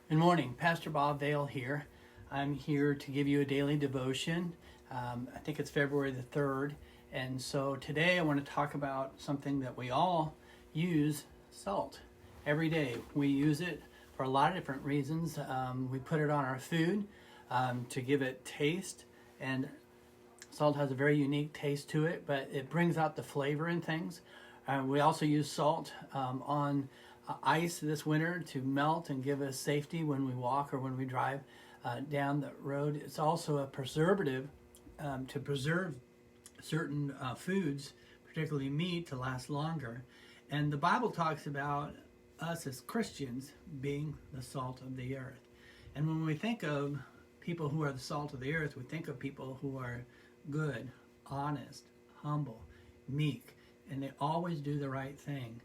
Good morning, Pastor Bob Vale here. I'm here to give you a daily devotion. I think it's February the 3rd. And so today I want to talk about something that we all use, salt. Every day we use it for a lot of different reasons. We put it on our food to give it taste, and salt has a very unique taste to it, but it brings out the flavor in things. We also use salt on ice this winter to melt and give us safety when we walk or when we drive down the road. It's also a preservative to preserve certain foods, particularly meat, to last longer. And the Bible talks about us as Christians being the salt of the earth. And when we think of people who are the salt of the earth, we think of people who are good, honest, humble, meek, and they always do the right thing.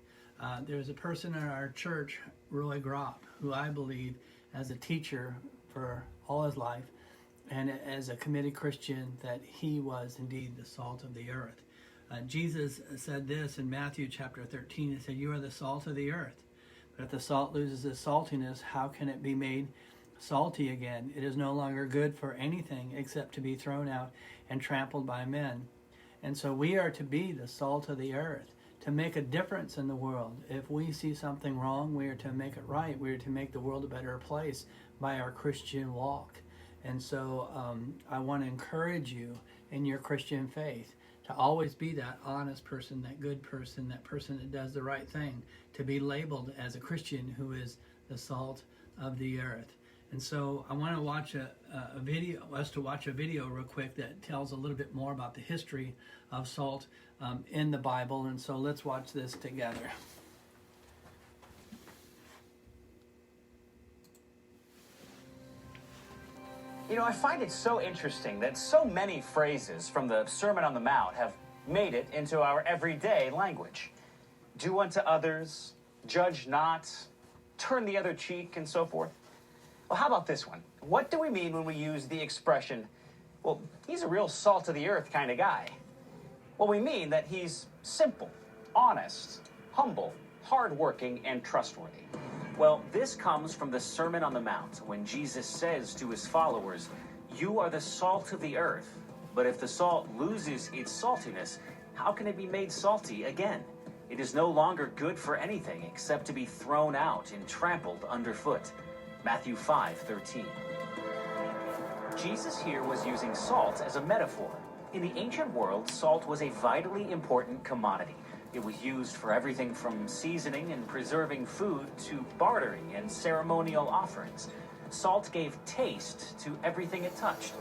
There's a person in our church, Roy Gropp, who I believe as a teacher for all his life and as a committed Christian, that he was indeed the salt of the earth. Jesus said this in Matthew chapter 13. He said, "You are the salt of the earth. But if the salt loses its saltiness, how can it be made salty again? It is no longer good for anything except to be thrown out and trampled by men." And so we are to be the salt of the earth, to make a difference in the world. If we see something wrong, we are to make it right. We are to make the world a better place by our Christian walk. And so I want to encourage you in your Christian faith to always be that honest person, that good person, that person that does the right thing, to be labeled as a Christian who is the salt of the earth. And so I want to watch a video real quick that tells a little bit more about the history of salt in the Bible. And so let's watch this together. You know, I find it so interesting that so many phrases from the Sermon on the Mount have made it into our everyday language. Do unto others, judge not, turn the other cheek, and so forth. Well, how about this one? What do we mean when we use the expression, well, he's a real salt of the earth kind of guy? Well, we mean that he's simple, honest, humble, hardworking, and trustworthy. Well, this comes from the Sermon on the Mount, when Jesus says to his followers, "You are the salt of the earth, but if the salt loses its saltiness, how can it be made salty again? It is no longer good for anything except to be thrown out and trampled underfoot." Matthew 5:13. Jesus here was using salt as a metaphor. In the ancient world, salt was a vitally important commodity. It was used for everything from seasoning and preserving food to bartering and ceremonial offerings. Salt gave taste to everything it touched.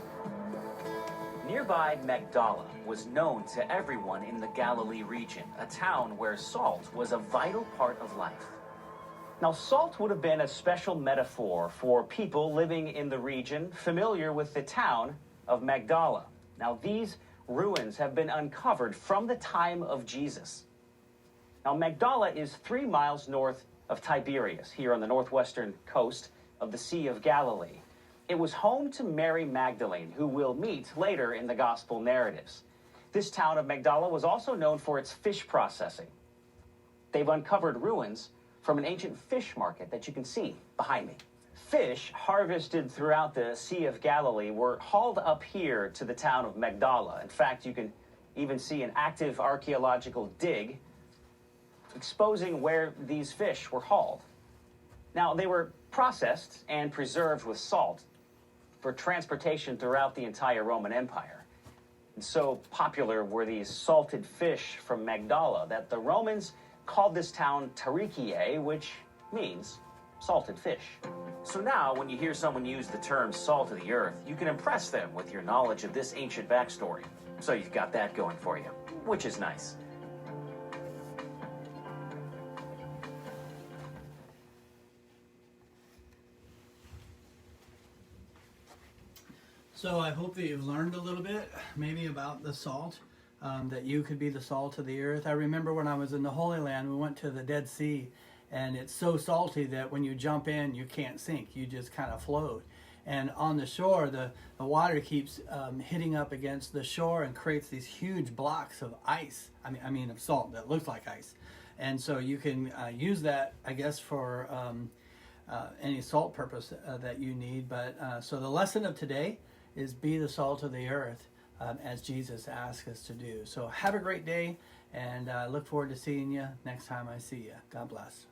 Nearby Magdala was known to everyone in the Galilee region, a town where salt was a vital part of life. Now, salt would have been a special metaphor for people living in the region familiar with the town of Magdala. Now, these ruins have been uncovered from the time of Jesus. Now, Magdala is 3 miles north of Tiberias, here on the northwestern coast of the Sea of Galilee. It was home to Mary Magdalene, who we'll meet later in the gospel narratives. This town of Magdala was also known for its fish processing. They've uncovered ruins from an ancient fish market that you can see behind me. Fish harvested throughout the Sea of Galilee were hauled up here to the town of Magdala. In fact, you can even see an active archaeological dig exposing where these fish were hauled. Now, they were processed and preserved with salt for transportation throughout the entire Roman Empire. And so popular were these salted fish from Magdala that the Romans called this town Tarichae, which means salted fish. So now, when you hear someone use the term salt of the earth, you can impress them with your knowledge of this ancient backstory. So you've got that going for you, which is nice. So I hope that you've learned a little bit, maybe about the salt, that you could be the salt of the earth. I remember when I was in the Holy Land, we went to the Dead Sea, and it's so salty that when you jump in, you can't sink. You just kind of float. And on the shore, the water keeps hitting up against the shore and creates these huge blocks of ice. I mean of salt that looks like ice. And so you can use that, I guess, for any salt purpose that you need. But so the lesson of today is be the salt of the earth, as Jesus asked us to do. So have a great day, and I look forward to seeing you next time I see you. God bless.